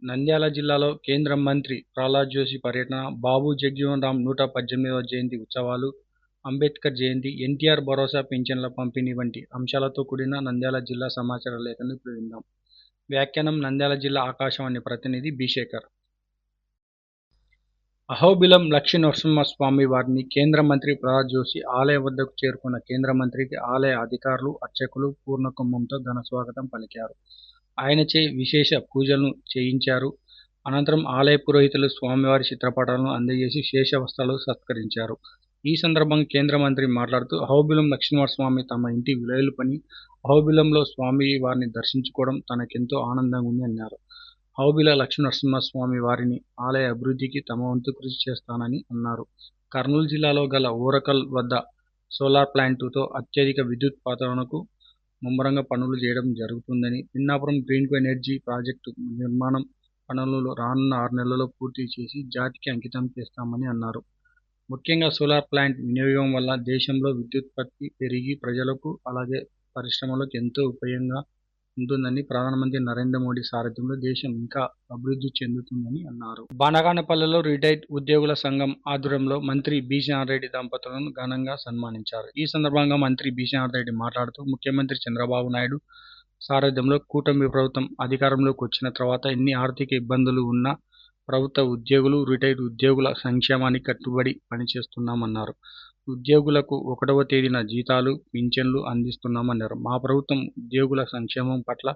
నంద్యాల జిల్లాలో కేంద్ర మంత్రి ప్రహ్లాద్ జోషి పర్యటన, బాబు జగజీవన్ రామ్ 118వ జయంతి ఉత్సవాలు, అంబేద్కర్ జయంతి, ఎన్టీఆర్ భరోసా పింఛన్ల పంపిణీ వంటి అంశాలతో కూడిన నంద్యాల జిల్లా సమాచార లేఖను ఇప్పుడు విందాం. వ్యాఖ్యానం నంద్యాల జిల్లా ఆకాశవాణి ప్రతినిధి బి. శేఖర్. అహోబిలం లక్ష్మీ నరసింహస్వామి వారిని కేంద్ర మంత్రి ప్రహ్లాద్ జోషి ఆలయ వద్దకు చేరుకున్న కేంద్ర మంత్రికి ఆలయ అధికారులు, అర్చకులు పూర్ణకుంభంతో ఘన స్వాగతం పలికారు. ఆయనచే విశేష పూజలను చేయించారు. అనంతరం ఆలయ పురోహితులు స్వామివారి చిత్రపటాలను అందజేసి శేష వస్త్రాలు సత్కరించారు. ఈ సందర్భంగా కేంద్ర మంత్రి మాట్లాడుతూ అహోబిలం లక్ష్మీనరసింహస్వామి తమ ఇంటి విలువైన అహోబిలంలో స్వామి వారిని దర్శించుకోవడం తనకెంతో ఆనందంగా ఉంది అన్నారు. అహోబిల లక్ష్మీనరసింహస్వామి వారిని ఆలయ అభివృద్ధికి తమ వంతు కృషి చేస్తానని అన్నారు. కర్నూలు జిల్లాలో గల ఓరకల్ వద్ద సోలార్ ప్లాంటుతో అత్యధిక విద్యుత్ ఉత్పాదనకు ముమ్మరంగా పనులు చేయడం జరుగుతుందని, పిన్నాపురం గ్రీన్ ఎనర్జీ ప్రాజెక్టు నిర్మాణం పనులను రానున్న 6 నెలల్లో పూర్తి చేసి జాతికి అంకితం చేస్తామని అన్నారు. ముఖ్యంగా సోలార్ ప్లాంట్ వినియోగం వల్ల దేశంలో విద్యుత్పత్తి పెరిగి ప్రజలకు అలాగే పరిశ్రమలకు ఎంతో ఉపయోగంగా ఉంటుందని, ప్రధానమంత్రి నరేంద్ర మోడీ సారథ్యంలో దేశం ఇంకా అభివృద్ధి చెందుతుందని అన్నారు. బానగానపల్లెలో రిటైర్డ్ ఉద్యోగుల సంఘం ఆధ్వర్యంలో మంత్రి బి. రెడ్డి దంపతులను ఘనంగా సన్మానించారు. ఈ సందర్భంగా మంత్రి బి. రెడ్డి మాట్లాడుతూ ముఖ్యమంత్రి చంద్రబాబు నాయుడు సారథ్యంలో కూటమి ప్రభుత్వం అధికారంలోకి వచ్చిన తర్వాత ఎన్ని ఆర్థిక ఇబ్బందులు ఉన్నా ప్రభుత్వ ఉద్యోగులు, రిటైర్డ్ ఉద్యోగుల సంక్షేమానికి కట్టుబడి పనిచేస్తున్నామన్నారు. ఉద్యోగులకు 1వ తేదీన జీతాలు, పింఛన్లు అందిస్తున్నామన్నారు. మా ప్రభుత్వం ఉద్యోగుల సంక్షేమం పట్ల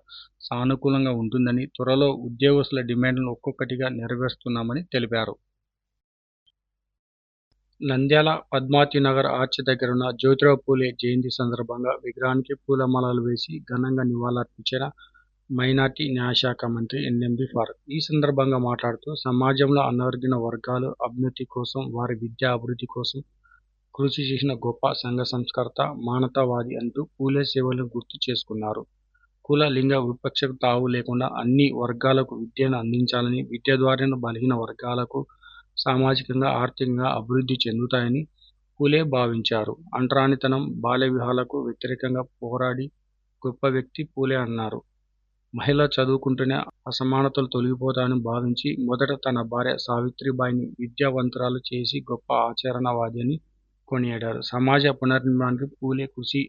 సానుకూలంగా ఉంటుందని, త్వరలో ఉద్యోగస్తుల డిమాండ్లను ఒక్కొక్కటిగా నెరవేరుస్తున్నామని తెలిపారు. నంద్యాల పద్మావతి నగర్ ఆర్చ్ దగ్గరున్న జ్యోతిరావు పూలే జయంతి సందర్భంగా విగ్రహానికి పూలమాలలు వేసి ఘనంగా నివాళులర్పించిన మైనార్టీ న్యాయశాఖ మంత్రి ఎన్ఎండి ఫారూక్. ఈ సందర్భంగా మాట్లాడుతూ సమాజంలో అణగారిన వర్గాల అభ్యున్నతి కోసం, వారి విద్యా అభివృద్ధి కోసం కృషి చేసిన గొప్ప సంఘ సంస్కర్త, మానవతావాది అంటూ పూలే సేవలను గుర్తు చేసుకున్నారు. కుల, లింగ వివక్షకు తావు లేకుండా అన్ని వర్గాలకు విద్యను అందించాలని, విద్య ద్వారానే బలహీన వర్గాలకు సామాజికంగా, ఆర్థికంగా అభివృద్ధి చెందుతాయని పూలే భావించారు. అంటరానితనం, బాల్య వివాహాలకు వ్యతిరేకంగా పోరాడి గొప్ప వ్యక్తి పూలే అన్నారు. మహిళ చదువుకుంటేనే అసమానతలు తొలగిపోతాయని భావించి మొదట తన భార్య సావిత్రిబాయిని విద్యావంతురాలు చేసి గొప్ప ఆచరణవాది అని కొనియాడారు. సమాజ పునర్నిర్మాణానికి పూలే కృషి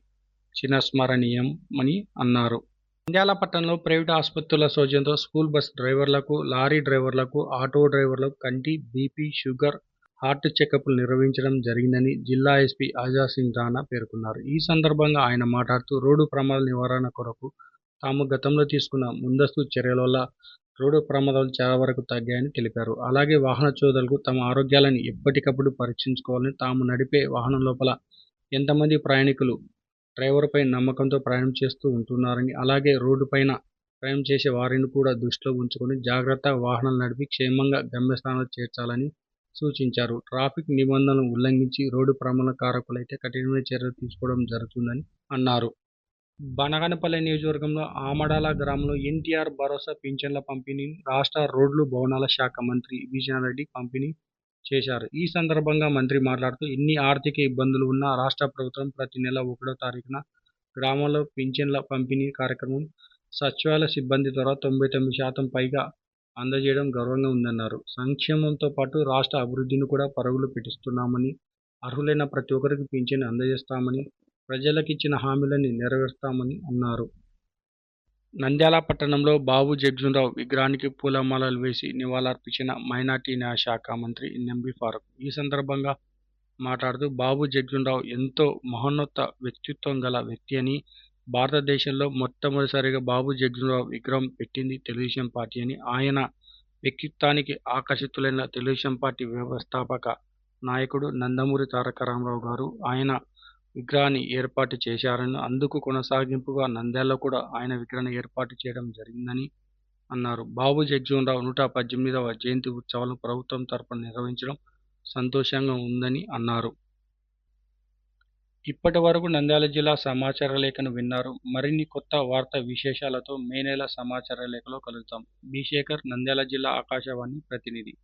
చిరస్మరణీయమని అన్నారు. నంద్యాల పట్టణంలో ప్రైవేటు ఆసుపత్రుల సౌజన్యంతో స్కూల్ బస్ డ్రైవర్లకు, లారీ డ్రైవర్లకు, ఆటో డ్రైవర్లకు కంటి, బీపీ, షుగర్, హార్ట్ చెకప్లు నిర్వహించడం జరిగిందని జిల్లా ఎస్పీ ఆజాద్ సింగ్ రాణా పేర్కొన్నారు. ఈ సందర్భంగా ఆయన మాట్లాడుతూ రోడ్డు ప్రమాదాల నివారణ కొరకు తాము గతంలో తీసుకున్న ముందస్తు చర్యల వల్ల రోడ్డు ప్రమాదాలు చాలా వరకు తగ్గాయని తెలిపారు. అలాగే వాహన చోదకులు తమ ఆరోగ్యాలను ఎప్పటికప్పుడు పరీక్షించుకోవాలని, తాము నడిపే వాహనం లోపల ఎంతమంది ప్రయాణికులు డ్రైవర్పై నమ్మకంతో ప్రయాణం చేస్తూ ఉంటున్నారని, అలాగే రోడ్డుపైన ప్రయాణం చేసే వారిని కూడా దృష్టిలో ఉంచుకొని జాగ్రత్తగా వాహనాలు నడిపి క్షేమంగా గమ్యస్థానాలకు చేర్చాలని సూచించారు. ట్రాఫిక్ నిబంధనలను ఉల్లంఘించి రోడ్డు ప్రమాదకారకులైతే కఠినమైన చర్యలు తీసుకోవడం జరుగుతుందని అన్నారు. బనగానపల్లె నియోజకవర్గంలో ఆమడాల గ్రామంలో ఎన్టీఆర్ భరోసా పింఛన్ల పంపిణీని రాష్ట్ర రోడ్లు, భవనాల శాఖ మంత్రి రెడ్డి పంపిణీ చేశారు. ఈ సందర్భంగా మంత్రి మాట్లాడుతూ ఎన్ని ఆర్థిక ఇబ్బందులు ఉన్నా రాష్ట్ర ప్రభుత్వం ప్రతి నెల 1వ తారీఖున గ్రామాల్లో పింఛన్ల పంపిణీ కార్యక్రమం సచివాలయ సిబ్బంది ద్వారా 99% పైగా అందజేయడం గర్వంగా ఉందన్నారు. సంక్షేమంతో పాటు రాష్ట్ర అభివృద్ధిని కూడా పరుగులు పెట్టిస్తున్నామని, అర్హులైన ప్రతి ఒక్కరికి పింఛన్ అందజేస్తామని, ప్రజలకు ఇచ్చిన హామీలను నెరవేరుస్తామని అన్నారు. నంద్యాల పట్టణంలో బాబు జగజీవన్ రామ్ విగ్రహానికి పూలమాలలు వేసి నివాళులర్పించిన మైనార్టీ న్యాయ శాఖ మంత్రి ఎన్ఎండి ఫారూక్. ఈ సందర్భంగా మాట్లాడుతూ బాబు జగజీవన్ రామ్ ఎంతో మహోన్నత వ్యక్తిత్వం గల వ్యక్తి అని, భారతదేశంలో మొట్టమొదటిసారిగా బాబు జగజీవన్ రామ్ విగ్రహం పెట్టింది తెలుగుదేశం పార్టీ అని, ఆయన వ్యక్తిత్వానికి ఆకర్షితులైన తెలుగుదేశం పార్టీ వ్యవస్థాపక నాయకుడు నందమూరి తారక రామారావు గారు ఆయన విగ్రహాన్ని ఏర్పాటు చేశారని, అందుకు కొనసాగింపుగా నంద్యాలలో కూడా ఆయన విగ్రహాన్ని ఏర్పాటు చేయడం జరిగిందని అన్నారు. బాబు జగజీవన్ రామ్ 118వ జయంతి ఉత్సవాలను ప్రభుత్వం తరపున నిర్వహించడం సంతోషంగా ఉందని అన్నారు. ఇప్పటి వరకు నంద్యాల జిల్లా సమాచార లేఖను విన్నారు. మరిన్ని కొత్త వార్తా విశేషాలతో మే నెల సమాచార లేఖలో కలుద్దాం. బి. శేఖర్, నంద్యాల జిల్లా ఆకాశవాణి ప్రతినిధి.